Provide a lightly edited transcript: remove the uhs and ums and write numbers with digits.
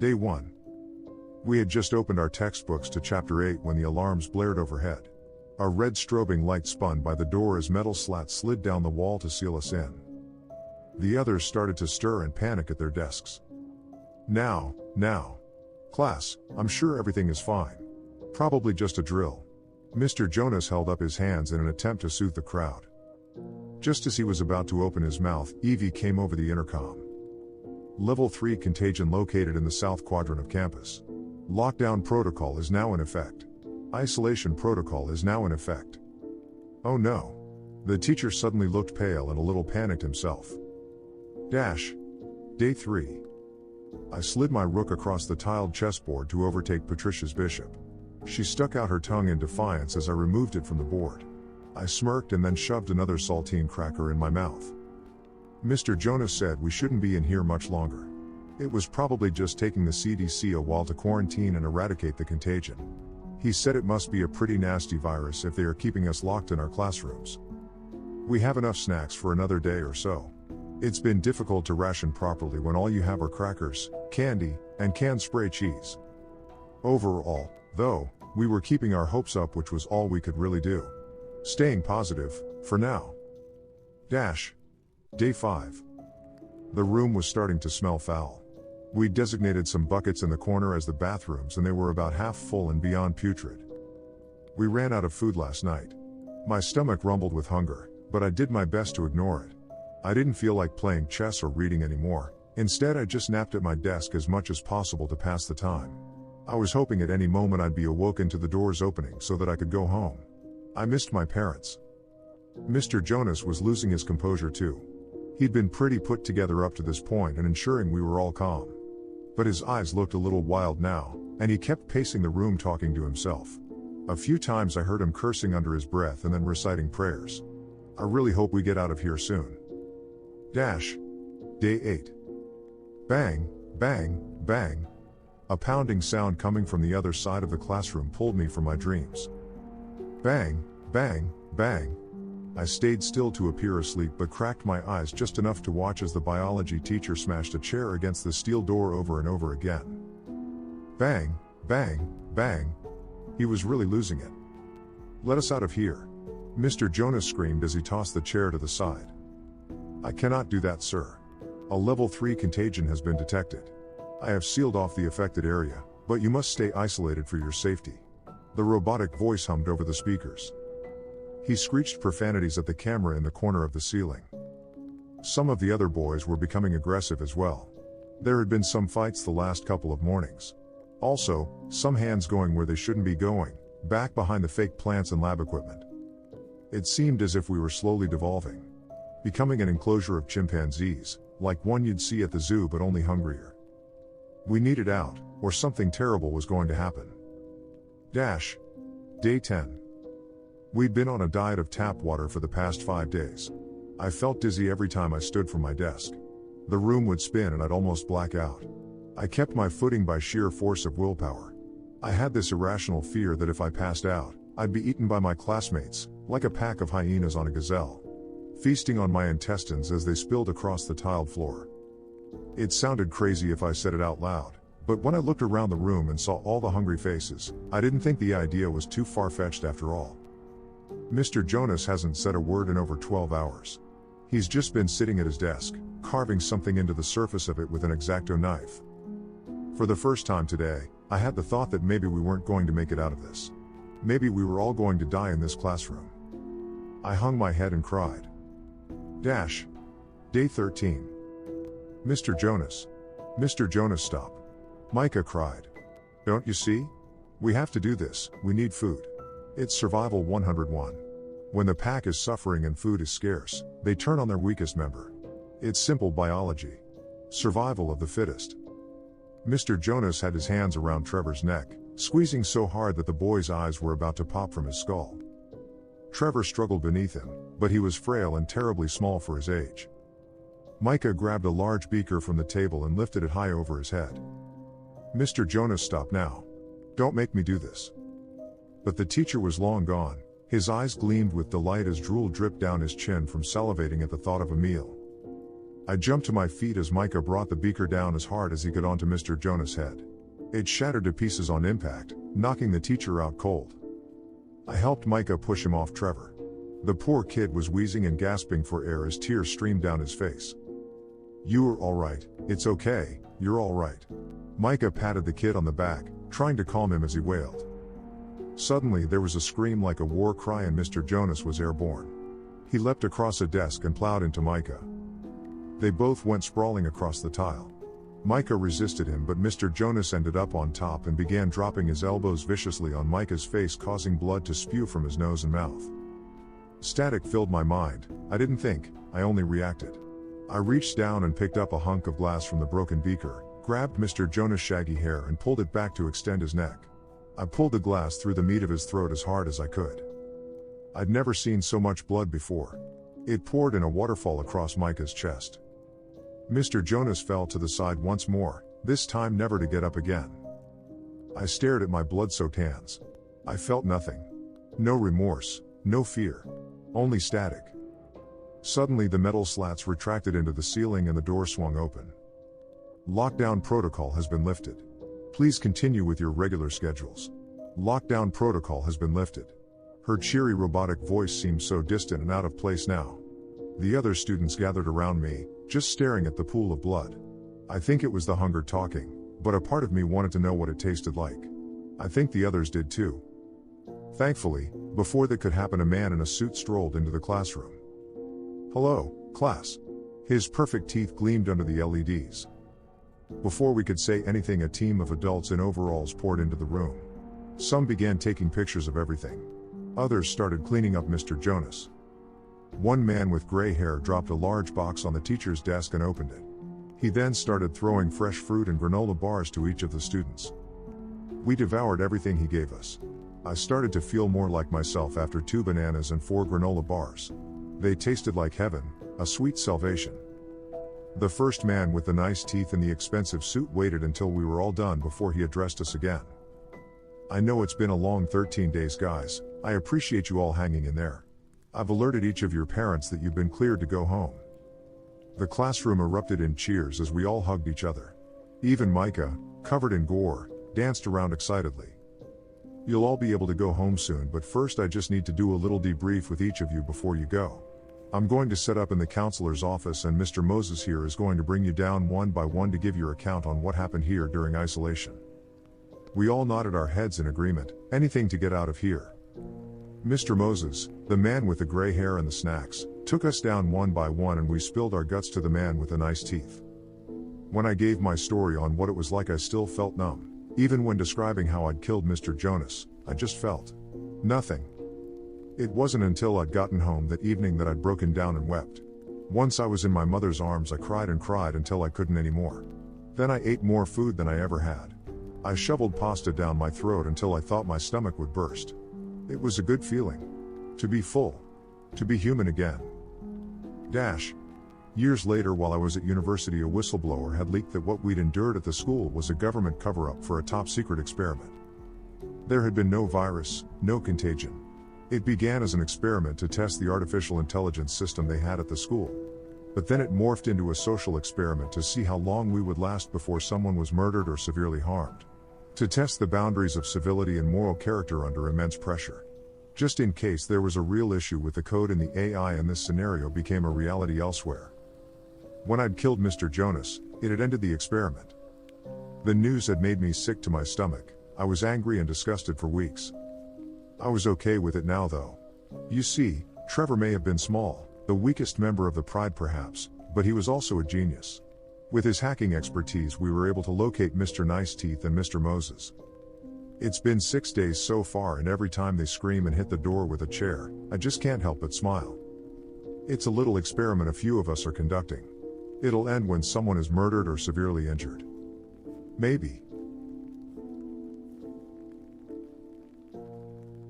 Day 1. We had just opened our textbooks to Chapter 8 when the alarms blared overhead. A red strobing light spun by the door as metal slats slid down the wall to seal us in. The others started to stir and panic at their desks. Now. Class, I'm sure everything is fine. Probably just a drill. Mr. Jonas held up his hands in an attempt to soothe the crowd. Just as he was about to open his mouth, Evie came over the intercom. Level 3 contagion located in the south quadrant of campus. Lockdown protocol is now in effect. Isolation protocol is now in effect. Oh no. The teacher suddenly looked pale and a little panicked himself. Day 3. I slid my rook across the tiled chessboard to overtake Patricia's bishop. She stuck out her tongue in defiance as I removed it from the board. I smirked and then shoved another saltine cracker in my mouth. Mr. Jonas said we shouldn't be in here much longer. It was probably just taking the CDC a while to quarantine and eradicate the contagion. He said it must be a pretty nasty virus if they are keeping us locked in our classrooms. We have enough snacks for another day or so. It's been difficult to ration properly when all you have are crackers, candy, and canned spray cheese. Overall, though, we were keeping our hopes up, which was all we could really do. Staying positive, for now. Day 5. The room was starting to smell foul. We designated some buckets in the corner as the bathrooms and they were about half full and beyond putrid. We ran out of food last night. My stomach rumbled with hunger, but I did my best to ignore it. I didn't feel like playing chess or reading anymore. Instead, I just napped at my desk as much as possible to pass the time. I was hoping at any moment I'd be awoken to the doors opening so that I could go home. I missed my parents. Mr. Jonas was losing his composure too. He'd been pretty put together up to this point and ensuring we were all calm. But his eyes looked a little wild now, and he kept pacing the room talking to himself. A few times I heard him cursing under his breath and then reciting prayers. I really hope we get out of here soon. Day 8. Bang, bang, bang. A pounding sound coming from the other side of the classroom pulled me from my dreams. Bang, bang, bang. I stayed still to appear asleep but cracked my eyes just enough to watch as the biology teacher smashed a chair against the steel door over and over again. Bang, bang, bang. He was really losing it. Let us out of here. Mr. Jonas screamed as he tossed the chair to the side. I cannot do that, sir. A level 3 contagion has been detected. I have sealed off the affected area, but you must stay isolated for your safety. The robotic voice hummed over the speakers. He screeched profanities at the camera in the corner of the ceiling. Some of the other boys were becoming aggressive as well. There had been some fights the last couple of mornings. Also, some hands going where they shouldn't be going, back behind the fake plants and lab equipment. It seemed as if we were slowly devolving. Becoming an enclosure of chimpanzees, like one you'd see at the zoo but only hungrier. We needed out, or something terrible was going to happen. Day 10. We'd been on a diet of tap water for the past 5 days. I felt dizzy every time I stood from my desk. The room would spin and I'd almost black out. I kept my footing by sheer force of willpower. I had this irrational fear that if I passed out, I'd be eaten by my classmates, like a pack of hyenas on a gazelle, feasting on my intestines as they spilled across the tiled floor. It sounded crazy if I said it out loud, but when I looked around the room and saw all the hungry faces, I didn't think the idea was too far-fetched after all. Mr. Jonas hasn't said a word in over 12 hours. He's just been sitting at his desk, carving something into the surface of it with an X-Acto knife. For the first time today, I had the thought that maybe we weren't going to make it out of this. Maybe we were all going to die in this classroom. I hung my head and cried. Day 13. Mr. Jonas. Mr. Jonas, stop. Micah cried. Don't you see? We have to do this, we need food. It's survival 101. When the pack is suffering and food is scarce, they turn on their weakest member. It's simple biology. Survival of the fittest. Mr. Jonas had his hands around Trevor's neck, squeezing so hard that the boy's eyes were about to pop from his skull. Trevor struggled beneath him, but he was frail and terribly small for his age. Micah grabbed a large beaker from the table and lifted it high over his head. Mr. Jonas, stop now. Don't make me do this. But the teacher was long gone. His eyes gleamed with delight as drool dripped down his chin from salivating at the thought of a meal. I jumped to my feet as Micah brought the beaker down as hard as he could onto Mr. Jonas' head. It shattered to pieces on impact, knocking the teacher out cold. I helped Micah push him off Trevor. The poor kid was wheezing and gasping for air as tears streamed down his face. "You're alright, it's okay, you're alright." Micah patted the kid on the back, trying to calm him as he wailed. Suddenly there was a scream like a war cry and Mr. Jonas was airborne. He leapt across a desk and plowed into Micah. They both went sprawling across the tile. Micah resisted him, but Mr. Jonas ended up on top and began dropping his elbows viciously on Micah's face, causing blood to spew from his nose and mouth. Static filled my mind. I didn't think, I only reacted. I reached down and picked up a hunk of glass from the broken beaker, grabbed Mr. Jonas' shaggy hair and pulled it back to extend his neck. I pulled the glass through the meat of his throat as hard as I could. I'd never seen so much blood before. It poured in a waterfall across Micah's chest. Mr. Jonas fell to the side once more, this time never to get up again. I stared at my blood-soaked hands. I felt nothing. No remorse, no fear. Only static. Suddenly the metal slats retracted into the ceiling and the door swung open. "Lockdown protocol has been lifted. Please continue with your regular schedules. Lockdown protocol has been lifted." Her cheery robotic voice seemed so distant and out of place now. The other students gathered around me, just staring at the pool of blood. I think it was the hunger talking, but a part of me wanted to know what it tasted like. I think the others did too. Thankfully, before that could happen, a man in a suit strolled into the classroom. "Hello, class." His perfect teeth gleamed under the LEDs. Before we could say anything, a team of adults in overalls poured into the room. Some began taking pictures of everything. Others started cleaning up Mr. Jonas. One man with gray hair dropped a large box on the teacher's desk and opened it. He then started throwing fresh fruit and granola bars to each of the students. We devoured everything he gave us. I started to feel more like myself after 2 bananas and 4 granola bars. They tasted like heaven, a sweet salvation. The first man with the nice teeth and the expensive suit waited until we were all done before he addressed us again. "I know it's been a long 13 days, guys. I appreciate you all hanging in there. I've alerted each of your parents that you've been cleared to go home." The classroom erupted in cheers as we all hugged each other. Even Micah, covered in gore, danced around excitedly. "You'll all be able to go home soon, but first I just need to do a little debrief with each of you before you go. I'm going to set up in the counselor's office and Mr. Moses here is going to bring you down one by one to give your account on what happened here during isolation." We all nodded our heads in agreement, anything to get out of here. Mr. Moses, the man with the gray hair and the snacks, took us down one by one and we spilled our guts to the man with the nice teeth. When I gave my story on what it was like, I still felt numb. Even when describing how I'd killed Mr. Jonas, I just felt nothing. It wasn't until I'd gotten home that evening that I'd broken down and wept. Once I was in my mother's arms, I cried and cried until I couldn't anymore. Then I ate more food than I ever had. I shoveled pasta down my throat until I thought my stomach would burst. It was a good feeling. To be full. To be human again. Years later, while I was at university, a whistleblower had leaked that what we'd endured at the school was a government cover-up for a top-secret experiment. There had been no virus, no contagion. It began as an experiment to test the artificial intelligence system they had at the school. But then it morphed into a social experiment to see how long we would last before someone was murdered or severely harmed. To test the boundaries of civility and moral character under immense pressure. Just in case there was a real issue with the code in the AI and this scenario became a reality elsewhere. When I'd killed Mr. Jonas, it had ended the experiment. The news had made me sick to my stomach. I was angry and disgusted for weeks. I was okay with it now though. You see, Trevor may have been small, the weakest member of the Pride perhaps, but he was also a genius. With his hacking expertise, we were able to locate Mr. Nice Teeth and Mr. Moses. It's been 6 days so far, and every time they scream and hit the door with a chair, I just can't help but smile. It's a little experiment a few of us are conducting. It'll end when someone is murdered or severely injured. Maybe.